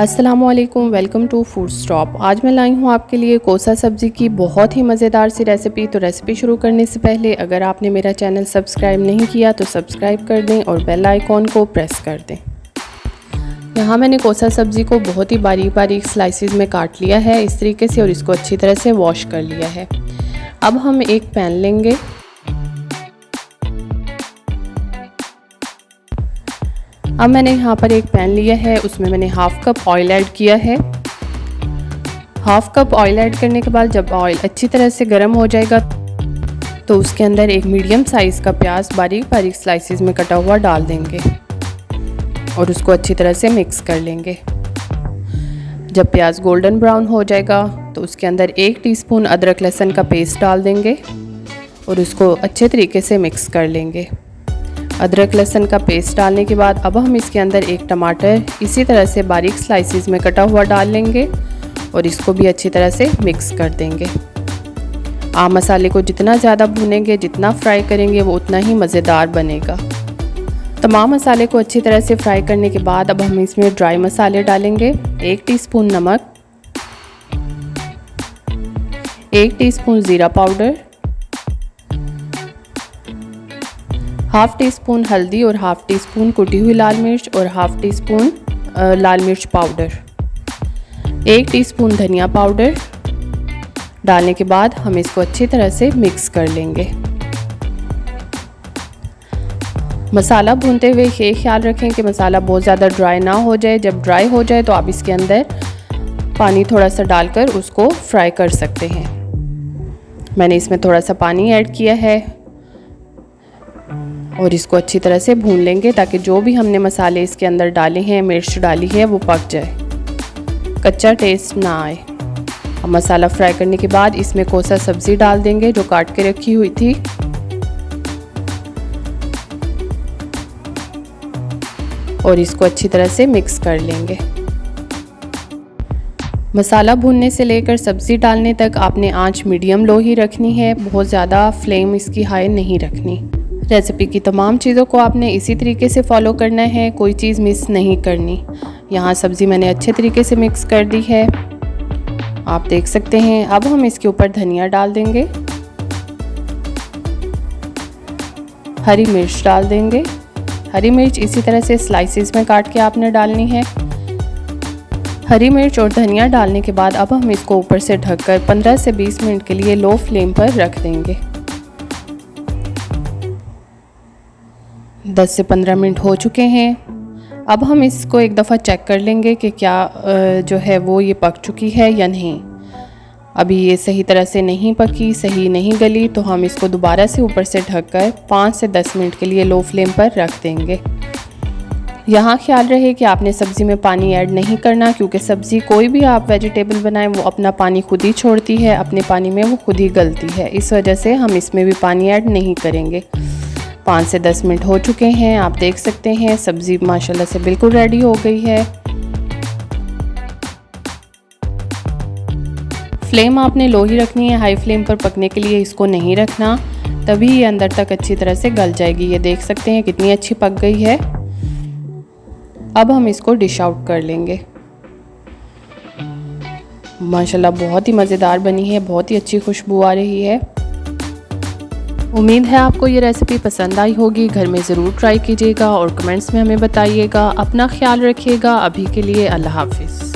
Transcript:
अस्सलामुअलैकुम, welcome to food stop. आज मैं लाई हूँ आपके लिए कोसा सब्ज़ी की बहुत ही मज़ेदार सी रेसिपी। तो रेसिपी शुरू करने से पहले अगर आपने मेरा चैनल सब्सक्राइब नहीं किया तो सब्सक्राइब कर दें और बेल आइकॉन को प्रेस कर दें। यहाँ मैंने कोसा सब्ज़ी को बहुत ही बारीक बारीक स्लाइसिस में काट लिया है इस तरीके से, और इसको अच्छी तरह से वॉश कर लिया है। अब हम एक पैन लेंगे। अब मैंने यहाँ पर एक पैन लिया है, उसमें मैंने हाफ़ कप ऑयल ऐड किया है। हाफ़ कप ऑयल ऐड करने के बाद जब ऑयल अच्छी तरह से गर्म हो जाएगा तो उसके अंदर एक मीडियम साइज़ का प्याज बारीक बारीक स्लाइसिस में कटा हुआ डाल देंगे और उसको अच्छी तरह से मिक्स कर लेंगे। जब प्याज गोल्डन ब्राउन हो जाएगा तो उसके अंदर 1 टीस्पून अदरक लहसुन का पेस्ट डाल देंगे और उसको अच्छे तरीके से मिक्स कर लेंगे। अदरक लहसुन का पेस्ट डालने के बाद अब हम इसके अंदर एक टमाटर इसी तरह से बारीक स्लाइसिस में कटा हुआ डाल लेंगे और इसको भी अच्छी तरह से मिक्स कर देंगे। आप मसाले को जितना ज़्यादा भूनेंगे, जितना फ्राई करेंगे, वो उतना ही मज़ेदार बनेगा। तमाम मसाले को अच्छी तरह से फ्राई करने के बाद अब हम इसमें ड्राई मसाले डालेंगे। 1 टीस्पून नमक, 1 टीस्पून ज़ीरा पाउडर, हाफ़ टी स्पून हल्दी और हाफ़ टी स्पून कुटी हुई लाल मिर्च और हाफ़ टी स्पून लाल मिर्च पाउडर, 1 टीस्पून धनिया पाउडर डालने के बाद हम इसको अच्छी तरह से मिक्स कर लेंगे। मसाला भूनते हुए ये ख्याल रखें कि मसाला बहुत ज़्यादा ड्राई ना हो जाए। जब ड्राई हो जाए तो आप इसके अंदर पानी थोड़ा सा डालकर उसको फ्राई कर सकते हैं। मैंने इसमें थोड़ा सा पानी ऐड किया है और इसको अच्छी तरह से भून लेंगे ताकि जो भी हमने मसाले इसके अंदर डाले हैं, मिर्च डाली है, वो पक जाए, कच्चा टेस्ट ना आए। अब मसाला फ्राई करने के बाद इसमें कोसा सब्ज़ी डाल देंगे जो काट के रखी हुई थी। और इसको अच्छी तरह से मिक्स कर लेंगे। मसाला भूनने से लेकर सब्ज़ी डालने तक आपने आंच मीडियम लो ही रखनी है, बहुत ज़्यादा फ्लेम इसकी हाई नहीं रखनी। रेसिपी की तमाम चीज़ों को आपने इसी तरीके से फॉलो करना है, कोई चीज़ मिस नहीं करनी। यहाँ सब्ज़ी मैंने अच्छे तरीके से मिक्स कर दी है, आप देख सकते हैं। अब हम इसके ऊपर धनिया डाल देंगे, हरी मिर्च डाल देंगे। हरी मिर्च इसी तरह से स्लाइसिस में काट के आपने डालनी है। हरी मिर्च और धनिया डालने के बाद अब हम इसको ऊपर से ढककर 15 से 20 मिनट के लिए लो फ्लेम पर रख देंगे। 10 से 15 मिनट हो चुके हैं। अब हम इसको एक दफ़ा चेक कर लेंगे कि क्या जो है वो ये पक चुकी है या नहीं। अभी ये सही तरह से नहीं पकी, सही नहीं गली, तो हम इसको दोबारा से ऊपर से ढककर 5 से 10 मिनट के लिए लो फ्लेम पर रख देंगे। यहाँ ख्याल रहे कि आपने सब्ज़ी में पानी ऐड नहीं करना, क्योंकि सब्ज़ी कोई भी आप वेजिटेबल बनाएं वो अपना पानी खुद ही छोड़ती है, अपने पानी में वो खुद ही गलती है। इस वजह से हम इसमें भी पानी ऐड नहीं करेंगे। 5 से 10 मिनट हो चुके हैं, आप देख सकते हैं सब्ज़ी माशाल्लाह से बिल्कुल रेडी हो गई है। फ्लेम आपने लो ही रखनी है, हाई फ्लेम पर पकने के लिए इसको नहीं रखना, तभी ये अंदर तक अच्छी तरह से गल जाएगी। ये देख सकते हैं कितनी अच्छी पक गई है। अब हम इसको डिश आउट कर लेंगे। माशाल्लाह बहुत ही मज़ेदार बनी है, बहुत ही अच्छी खुशबू आ रही है। उम्मीद है आपको ये रेसिपी पसंद आई होगी। घर में ज़रूर ट्राई कीजिएगा और कमेंट्स में हमें बताइएगा। अपना ख्याल रखिएगा। अभी के लिए अल्लाह हाफ़िज़।